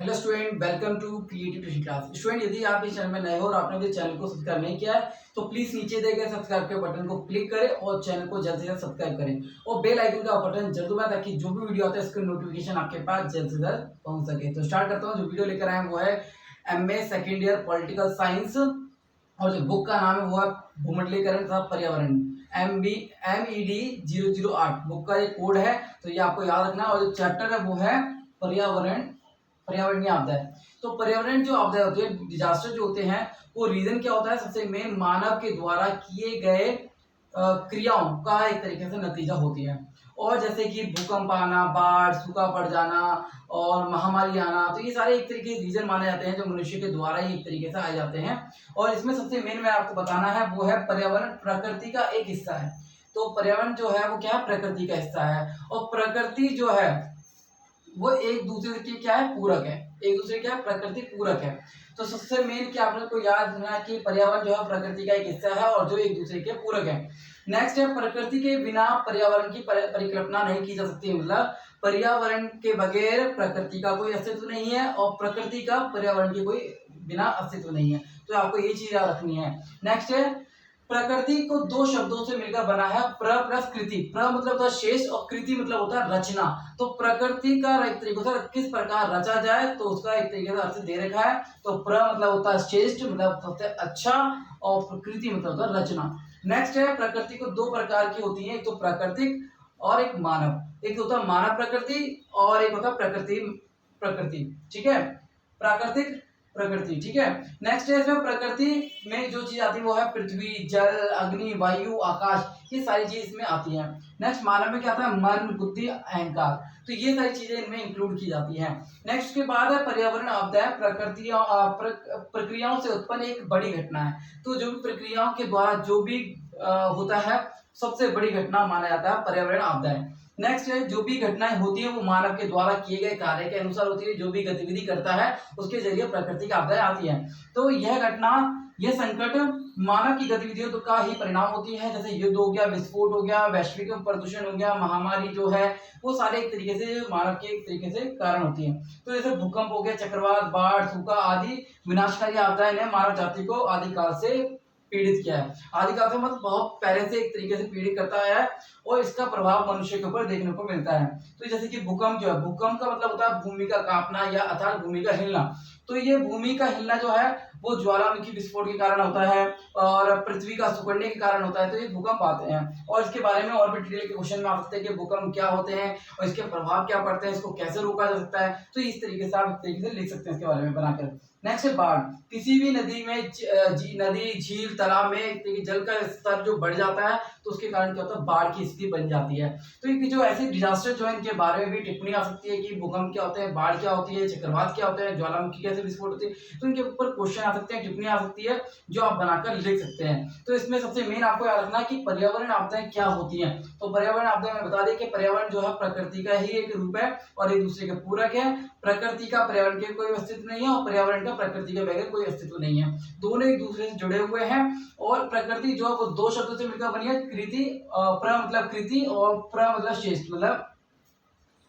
Hello student, welcome to creative tuition class. Student, यदि आप इस चैनल में नए हो और आपने इस चैनल को सब्सक्राइब नहीं किया है तो प्लीज नीचे दिए गए सब्सक्राइब के बटन को क्लिक करें और चैनल को जल्द से जल्द सब्सक्राइब करें और बेल आइकन का बटन जरूर दबाएं ताकि जो भी वीडियो आता है इसका नोटिफिकेशन आपके पास जल्द से जल्द पहुंच सके। तो स्टार्ट करता हूँ। जो वीडियो लेकर आए हैं वो है MA second year political science और जो बुक का नाम है वो है भूमंडलीकरण तथा पर्यावरण MED 008 बुक का ये कोड है, तो ये आपको याद रखना। और जो चैप्टर है वो है पर्यावरणीय आपदा है। तो पर्यावरण जो आपदा होती है, डिजास्टर जो होते हैं, वो रीजन क्या होता है? सबसे मेन मानव के द्वारा किए गए क्रियाओं का एक तरीके से नतीजा होती है। और जैसे कि भूकंप आना, बाढ़, सूखा पड़ जाना और महामारी आना, तो ये सारे एक तरीके के रीजन माने जाते हैं जो मनुष्य के द्वारा ही एक तरीके से आए जाते हैं। और इसमें सबसे मेन मैं आपको बताना है वो है पर्यावरण प्रकृति का एक हिस्सा है। तो पर्यावरण जो है वो क्या है? प्रकृति का हिस्सा है। और प्रकृति जो है वो एक दूसरे के क्या है? पूरक है। एक दूसरे क्या है? प्रकृति पूरक है। तो सबसे मेन क्या आपने को याद रखना कि पर्यावरण जो है प्रकृति का एक हिस्सा है और जो एक दूसरे के पूरक है। नेक्स्ट है, प्रकृति के बिना पर्यावरण की परिकल्पना नहीं की जा सकती। मतलब पर्यावरण के बगैर प्रकृति का कोई अस्तित्व नहीं है और प्रकृति का पर्यावरण के कोई बिना अस्तित्व नहीं है। तो आपको ये चीज याद रखनी है। नेक्स्ट है, प्रकृति को दो शब्दों से मिलकर बना है, प्र प्लस कृति। प्र मतलब होता है शेष और कृति मतलब होता है रचना। तो प्रकृति का एक तरीके से किस प्रकार रचा जाए तो उसका एक तरीके से अर्थ दे रखा है। तो प्र मतलब होता है श्रेष्ठ, मतलब सबसे अच्छा, और प्रकृति मतलब होता है रचना। नेक्स्ट है, प्रकृति को दो प्रकार की होती है, एक तो प्राकृतिक और एक मानव। एक होता है मानव प्रकृति और एक होता है प्रकृति। ठीक है, प्राकृतिक प्रकृति। ठीक है। नेक्स्ट है, इसमें प्रकृति में जो चीज आती है वो है पृथ्वी, जल, अग्नि, वायु, आकाश, ये सारी चीज इसमें आती है। नेक्स्ट मानव में क्या आता है? मन, बुद्धि, अहंकार। तो ये सारी चीजें इनमें इंक्लूड की जाती हैं। नेक्स्ट के बाद है पर्यावरण आपदा है, प्रक्रियाओं से उत्पन्न एक बड़ी घटना है। तो जो भी प्रक्रियाओं के द्वारा जो भी होता है, सबसे बड़ी घटना माना जाता है पर्यावरण आपदा है। नेक्स्ट है, जो भी घटनाएं होती है वो मानव के द्वारा किए गए कार्य के अनुसार होती है। जो भी गतिविधि करता है उसके जरिए प्राकृतिक आपदाएं आती है। तो यह घटना, यह संकट मानव की गतिविधियों का ही परिणाम होती है। जैसे युद्ध हो गया, विस्फोट हो गया, वैश्विक प्रदूषण हो गया, महामारी जो है वो सारे एक तरीके से मानव के एक तरीके से कारण होती है। तो जैसे भूकंप हो गया, चक्रवात, बाढ़, सूखा आदि विनाशकारी आपदाएं ने मानव जाति को आदिकाल से पीड़ित किया है। आदिकाल से मतलब बहुत पहले से एक तरीके से पीड़ित करता है और इसका प्रभाव मनुष्य के ऊपर देखने को मिलता है। तो जैसे कि भूकंप जो है, भूकंप का मतलब होता है भूमि का कांपना या अर्थात भूमि का हिलना। तो ये भूमि का हिलना जो है वो ज्वालामुखी विस्फोट के कारण होता है और पृथ्वी का सिकुड़ने के कारण होता है। तो ये भूकंप आते हैं और इसके बारे में और भी डिटेल के क्वेश्चन में आ सकते हैं कि भूकंप क्या होते हैं और इसके प्रभाव क्या पड़ते हैं, इसको कैसे रोका जा सकता है। तो इस तरीके से आप इस तरीके से लिख सकते हैं इसके बारे में बनाकर। नेक्स्ट है बाढ़। किसी भी नदी में नदी, झील, तालाब में जल का स्तर जो बढ़ जाता है तो उसके कारण क्या होता है? बाढ़ की स्थिति बन जाती है। तो ये जो ऐसे डिजास्टर जो है इनके बारे में भी टिप्पणी आ सकती है कि भूकंप क्या होते हैं, बाढ़ क्या होती है, चक्रवात क्या होते हैं, ज्वालामुखी कैसे विस्फोट होती है। तो इनके ऊपर क्वेश्चन आ सकते हैं, टिप्पणी आ सकती है जो आप बनाकर लिख सकते हैं। तो इसमें सबसे मेन आपको याद रखना कि पर्यावरण आपदाएं क्या होती हैं। तो पर्यावरण आपदाएं में बता दें कि पर्यावरण जो है प्रकृति का ही एक रूप है और एक दूसरे के पूरक है। प्रकृति का पर्यावरण के कोई अस्तित्व नहीं है और पर्यावरण का प्रकृति के बगैर कोई अस्तित्व नहीं है। दोनों एक दूसरे से जुड़े हुए हैं। और प्रकृति जो है वो दो शब्दों से मिलकर बनी है, कृति, प्र मतलब कृति और प्र मतलब शेष मतलब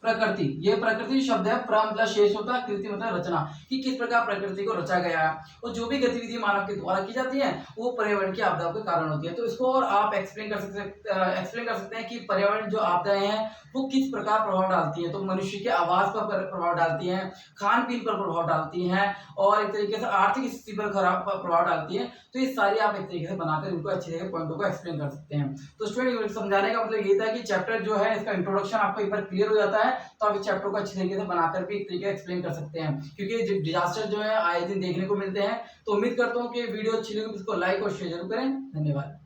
प्रकृति। ये प्रकृति शब्द है, प्र मतलब शेष होता है, कृति मतलब रचना, कि किस प्रकार प्रकृति को रचा गया है। और जो भी गतिविधि मानव के द्वारा की जाती है वो पर्यावरण की आपदाओं के कारण होती है। तो इसको और आप एक्सप्लेन कर सकते हैं कि पर्यावरण जो आपदाएं हैं वो किस प्रकार प्रभाव डालती है। तो मनुष्य के आवास पर प्रभाव डालती है, खान पीन पर प्रभाव डालती है और एक तरीके से आर्थिक स्थिति पर खराब प्रभाव डालती है। तो ये सारी आप एक तरीके से बनाकर इनको अच्छे तरीके पॉइंटों को एक्सप्लेन कर सकते हैं। तो स्टूडेंट, समझाने का मतलब ये था कि चैप्टर जो है इसका इंट्रोडक्शन आपको एक बार क्लियर हो जाता है तो आप इस चैप्टर को अच्छी तरीके से बनाकर भी एक तरीके एक्सप्लेन कर सकते हैं, क्योंकि डिजास्टर जो है आए दिन देखने को मिलते हैं। तो उम्मीद करता हूँ कि वीडियो अच्छी लगी, इसको लाइक और शेयर जरूर करें। धन्यवाद।